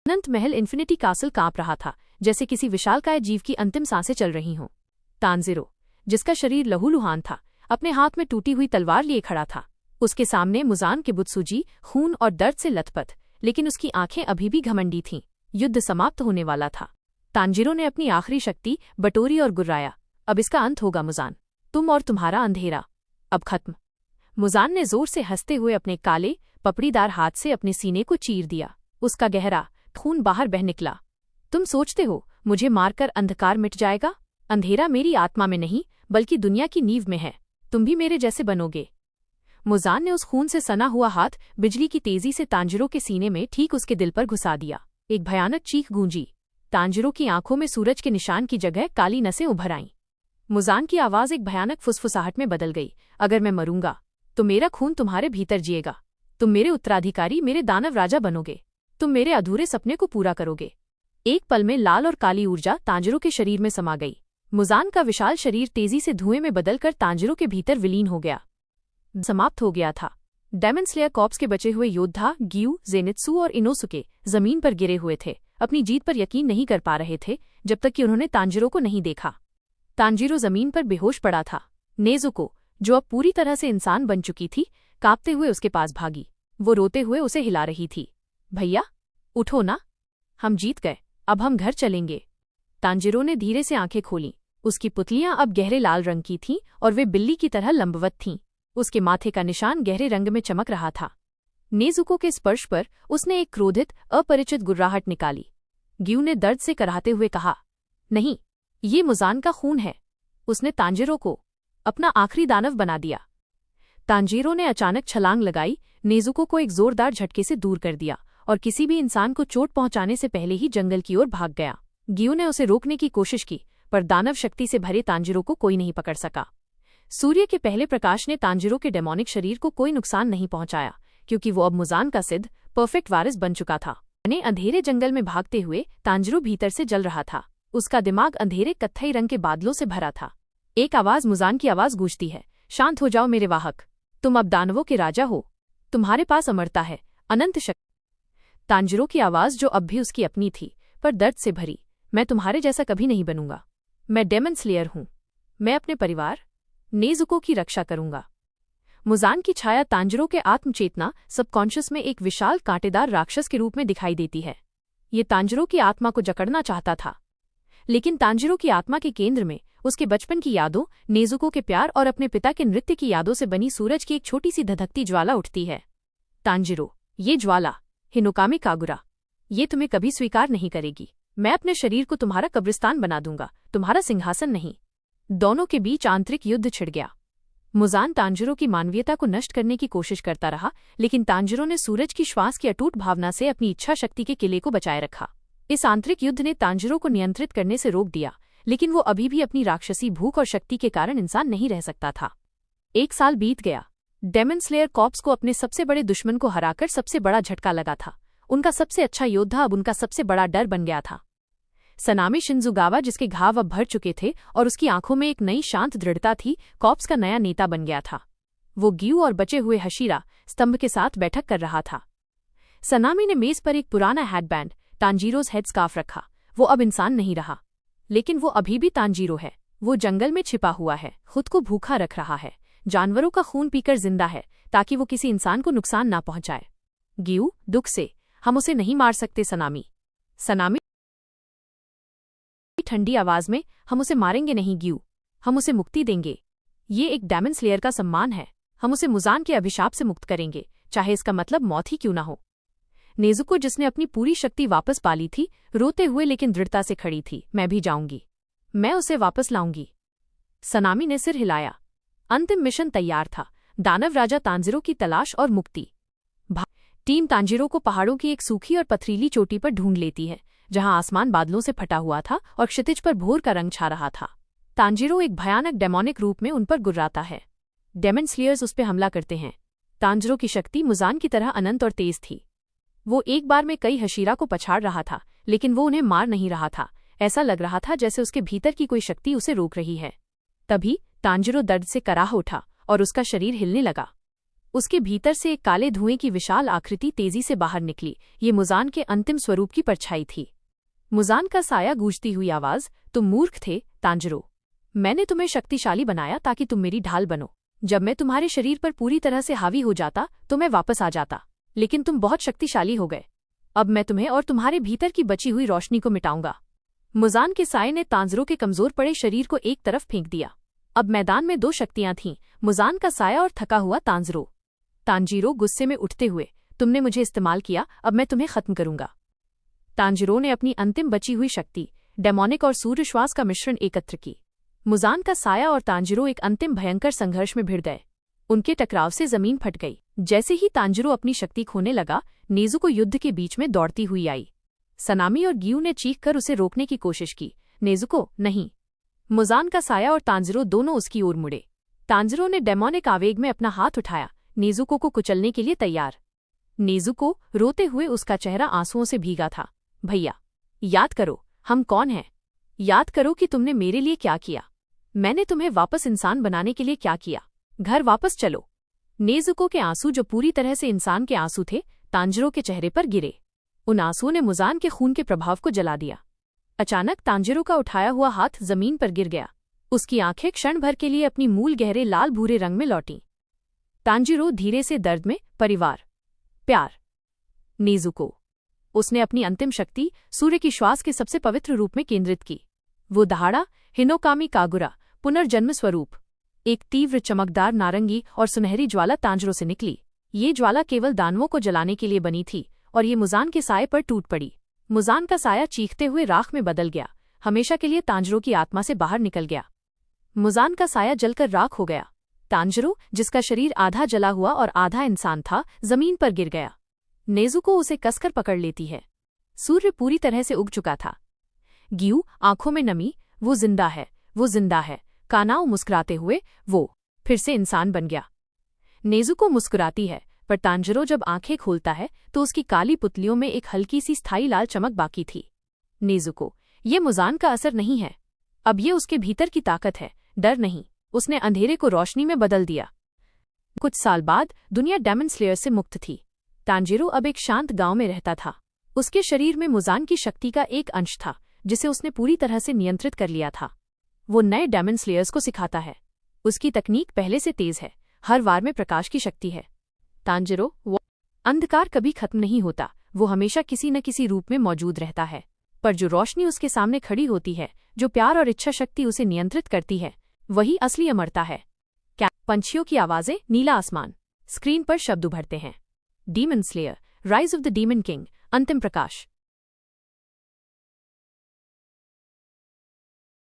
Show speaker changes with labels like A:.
A: अनंत महल infinity castle कांप रहा था, जैसे किसी विशालकाय जीव की अंतिम सांसें चल रही हों। तांजीरो, जिसका शरीर लहूलुहान था, अपने हाथ में टूटी हुई तलवार लिए खड़ा था। उसके सामने मुजान की बुतसूजी, खून और दर्द से लथपथ, लेकिन उसकी आंखें अभी भी घमंडी थीं। युद्ध समाप्त होने वाला था। तांजीरो ने अपनी आखिरी शक्ति बटोरी और गुर्राया, अब इसका अंत होगा मुजान, तुम और तुम्हारा अंधेरा अब खत्म। मुजान ने जोर से हंसते हुए अपने काले पपड़ीदार हाथ से अपने सीने को चीर दिया। उसका गहरा खून बाहर बह निकला। तुम सोचते हो मुझे मारकर अंधकार मिट जाएगा? अंधेरा मेरी आत्मा में नहीं, बल्कि दुनिया की नींव में है। तुम भी मेरे जैसे बनोगे। मुजान ने उस खून से सना हुआ हाथ बिजली की तेजी से तांजीरो के सीने में ठीक उसके दिल पर घुसा दिया। एक भयानक चीख गूंजी। तांजीरो की आंखों में सूरज के निशान की जगह काली नसें उभर आईं। मुजान की आवाज एक भयानक फुसफुसाहट में बदल गई। अगर मैं मरूंगा तो मेरा खून तुम्हारे भीतर जिएगा। तुम मेरे उत्तराधिकारी, मेरे दानव राजा बनोगे। तुम मेरे अधूरे सपने को पूरा करोगे। एक पल में लाल और काली ऊर्जा तांजीरो के शरीर में समा गई। मुजान का विशाल शरीर तेजी से धुएं में बदलकर तांजीरो के भीतर विलीन हो गया। समाप्त हो गया था। डेमन स्लेयर कॉर्प्स के बचे हुए योद्धा गियू, जेनित्सु और इनोसुके जमीन पर गिरे हुए थे। अपनी जीत पर यकीन नहीं कर पा रहे थे जब तक कि उन्होंने तांजीरो को नहीं देखा। तांजीरो जमीन पर बेहोश पड़ा था। नेजुको, जो अब पूरी तरह से इंसान बन चुकी थी, कांपते हुए उसके पास भागी। वो रोते हुए उसे हिला रही थी। भैया, उठो ना, हम जीत गए, अब हम घर चलेंगे। तांजीरो ने धीरे से आंखें खोलीं। उसकी पुतलियां अब गहरे लाल रंग की थीं और वे बिल्ली की तरह लंबवत थीं। उसके माथे का निशान गहरे रंग में चमक रहा था। नेजुको के स्पर्श पर उसने एक क्रोधित, अपरिचित गुर्राहट निकाली। गियू ने दर्द से कराहते हुए कहा, नहीं, ये मुजान का खून है। उसने तांजीरो को अपना आखिरी दानव बना दिया। तांजीरो ने अचानक छलांग लगाई, नेजुको को एक जोरदार झटके से दूर कर दिया और किसी भी इंसान को चोट पहुंचाने से पहले ही जंगल की ओर भाग गया। गियू ने उसे रोकने की कोशिश की, पर दानव शक्ति से भरे तांजीरो को कोई नहीं पकड़ सका। सूर्य के पहले प्रकाश ने तांजीरो के डेमोनिक शरीर को कोई नुकसान नहीं पहुंचाया, क्योंकि वो अब मुजान का सिद्ध परफेक्ट वारिस बन चुका था। अंधेरे जंगल में भागते हुए तांजीरो भीतर से जल रहा था। उसका दिमाग अंधेरे कत्थई रंग के बादलों से भरा था। एक आवाज मुजान की आवाज गूंजती है, शांत हो जाओ मेरे वाहक, तुम अब दानवों के राजा हो। तुम्हारे पास अमरता है, अनंत शक्ति। तांजीरो की आवाज, जो अब भी उसकी अपनी थी, पर दर्द से भरी, मैं तुम्हारे जैसा कभी नहीं बनूंगा। मैं डेमन स्लेयर हूं। मैं अपने परिवार नेजुको की रक्षा करूंगा। मुजान की छाया तांजीरो के आत्मचेतना सबकॉन्शियस में एक विशाल कांटेदार राक्षस के रूप में दिखाई देती है। ये तांजीरो की आत्मा को जकड़ना चाहता था, लेकिन तांजीरो की आत्मा के केंद्र में उसके बचपन की यादों, नेजुको के प्यार और अपने पिता के नृत्य की यादों से बनी सूरज की एक छोटी सी धधकती ज्वाला उठती है। तांजीरो, ये ज्वाला हिनोकामी कागुरा, ये तुम्हें कभी स्वीकार नहीं करेगी। मैं अपने शरीर को तुम्हारा कब्रिस्तान बना दूंगा, तुम्हारा सिंहासन नहीं। दोनों के बीच आंतरिक युद्ध छिड़ गया। मुजान तांजीरो की मानवीयता को नष्ट करने की कोशिश करता रहा, लेकिन तांजीरो ने सूरज की श्वास की अटूट भावना से अपनी इच्छा शक्ति के किले को बचाए रखा। इस आंतरिक युद्ध ने तांजीरो को नियंत्रित करने से रोक दिया, लेकिन वो अभी भी अपनी राक्षसी भूख और शक्ति के कारण इंसान नहीं रह सकता था। 1 साल बीत गया। डेमन स्लेयर कॉर्प्स को अपने सबसे बड़े दुश्मन को हराकर सबसे बड़ा झटका लगा था। उनका सबसे अच्छा योद्धा अब उनका सबसे बड़ा डर बन गया था। सनामी शिंजुगावा, जिसके घाव अब भर चुके थे और उसकी आंखों में एक नई शांत दृढ़ता थी, कॉर्प्स का नया नेता बन गया था। वो गियू और बचे हुए हशीरा स्तंभ के साथ बैठक कर रहा था। सनामी ने मेज पर एक पुराना हैडबैंड, तांजीरोज हेड स्कार्फ रखा। वो अब इंसान नहीं रहा, लेकिन वो अभी भी तांजीरो है। वो जंगल में छिपा हुआ है, खुद को भूखा रख रहा है, जानवरों का खून पीकर जिंदा है, ताकि वो किसी इंसान को नुकसान ना पहुंचाए। गियू, दुख से, हम उसे नहीं मार सकते सनामी। सनामी ठंडी आवाज में, हम उसे मारेंगे नहीं गियू, हम उसे मुक्ति देंगे। ये एक डेमन स्लेयर का सम्मान है। हम उसे मुजान के अभिशाप से मुक्त करेंगे, चाहे इसका मतलब मौत ही क्यों ना हो। नेजुको, जिसने अपनी पूरी शक्ति वापस पाली थी, रोते हुए लेकिन दृढ़ता से खड़ी थी। मैं भी जाऊंगी, मैं उसे वापस लाऊंगी। सनामी ने सिर हिलाया। अंतिम मिशन तैयार था, दानव राजा तांजीरो की तलाश और मुक्ति। टीम तांजीरो को पहाड़ों की एक सूखी और पथरीली चोटी पर ढूंढ लेती है, जहां आसमान बादलों से फटा हुआ था और क्षितिज पर भोर का रंग छा रहा था। तांजीरो एक भयानक डेमोनिक रूप में उन पर गुर्राता है। डेमन स्लेयर्स उस पर हमला करते हैं। तांजीरो की शक्ति मुजान की तरह अनंत और तेज थी। वो एक बार में कई हशीरा को पछाड़ रहा था, लेकिन वो उन्हें मार नहीं रहा था। ऐसा लग रहा था जैसे उसके भीतर की कोई शक्ति उसे रोक रही है। तभी तांजीरो दर्द से कराह उठा और उसका शरीर हिलने लगा। उसके भीतर से एक काले धुएं की विशाल आकृति तेजी से बाहर निकली। ये मुजान के अंतिम स्वरूप की परछाई थी। मुजान का साया गूंजती हुई आवाज, तुम मूर्ख थे तांजरो। मैंने तुम्हें शक्तिशाली बनाया ताकि तुम मेरी ढाल बनो। जब मैं तुम्हारे शरीर पर पूरी तरह से हावी हो जाता तो मैं वापस आ जाता, लेकिन तुम बहुत शक्तिशाली हो गए। अब मैं तुम्हें और तुम्हारे भीतर की बची हुई रोशनी को मिटाऊंगा। मुजान के साये ने तांजरो के कमजोर पड़े शरीर को एक तरफ फेंक दिया। अब मैदान में दो शक्तियां थीं, मुजान का साया और थका हुआ तांजरो। तांजीरो गुस्से में उठते हुए, तुमने मुझे इस्तेमाल किया, अब मैं तुम्हें खत्म करूंगा। तांजीरो ने अपनी अंतिम बची हुई शक्ति, डेमोनिक और सूर्यश्वास का मिश्रण एकत्र की। मुजान का साया और तांजीरो एक अंतिम भयंकर संघर्ष में भिड़ गए। उनके टकराव से जमीन फट गई। जैसे ही तांजीरो अपनी शक्ति खोने लगा, नेज़ुको युद्ध के बीच में दौड़ती हुई आई। सनामी और गियू ने चीखकर उसे रोकने की कोशिश की। नेज़ुको, नहीं। मुजान का साया और तांजीरो दोनों उसकी ओर मुड़े। तांजीरो ने डेमोनिक आवेग में अपना हाथ उठाया, नेज़ुको को कुचलने के लिए तैयार। नेज़ुको रोते हुए, उसका चेहरा आंसुओं से भीगा था। भैया, याद करो हम कौन हैं। याद करो कि तुमने मेरे लिए क्या किया। मैंने तुम्हें वापस इंसान बनाने के लिए क्या किया। घर वापस चलो। नेज़ुको के आंसू, जो पूरी तरह से इंसान के आंसू थे, तांजीरो के चेहरे पर गिरे। उन आंसुओं ने मुजान के खून के प्रभाव को जला दिया। अचानक तांजीरो का उठाया हुआ हाथ जमीन पर गिर गया। उसकी आंखें क्षण भर के लिए अपनी मूल गहरे लाल भूरे रंग में लौटीं। तांजीरो धीरे से दर्द में, परिवार, प्यार, नेज़ुको। उसने अपनी अंतिम शक्ति सूर्य की श्वास के सबसे पवित्र रूप में केंद्रित की। वो दहाड़ा, हिनोकामी कागुरा, पुनर्जन्म स्वरूप। एक तीव्र चमकदार नारंगी और सुनहरी ज्वाला तांजीरो से निकली। ये ज्वाला केवल दानवों को जलाने के लिए बनी थी और ये मुजान के साये पर टूट पड़ी। मुजान का साया चीखते हुए राख में बदल गया, हमेशा के लिए तांजीरो की आत्मा से बाहर निकल गया। मुजान का साया जलकर राख हो गया। तांजीरो, जिसका शरीर आधा जला हुआ और आधा इंसान था, जमीन पर गिर गया। नेज़ुको उसे कसकर पकड़ लेती है। सूर्य पूरी तरह से उग चुका था। गियू, आंखों में नमी, वो जिंदा है, वो जिंदा है। कानाओ मुस्कुराते हुए, वो फिर से इंसान बन गया। नेज़ुको मुस्कुराती है, पर तांजीरो जब आंखें खोलता है तो उसकी काली पुतलियों में एक हल्की सी स्थायी लाल चमक बाकी थी। नेज़ुको, ये मुजान का असर नहीं है, अब ये उसके भीतर की ताकत है, डर नहीं। उसने अंधेरे को रोशनी में बदल दिया। कुछ साल बाद दुनिया डेमन स्लेयर से मुक्त थी। तांजीरो अब एक शांत गांव में रहता था। उसके शरीर में मुजान की शक्ति का एक अंश था, जिसे उसने पूरी तरह से नियंत्रित कर लिया था। वो नए डेमन स्लेयर्स को सिखाता है। उसकी तकनीक पहले से तेज है, हर वार में प्रकाश की शक्ति है। तांजीरो, वो अंधकार कभी खत्म नहीं होता, वो हमेशा किसी न किसी रूप में मौजूद रहता है। पर जो रोशनी उसके सामने खड़ी होती है, जो प्यार और इच्छा शक्ति उसे नियंत्रित करती है, वही असली अमरता है। क्या पंछियों की आवाजें, नीला आसमान। स्क्रीन पर शब्द उभरते हैं। Demon slayer, rise of the demon king, अंतिम प्रकाश।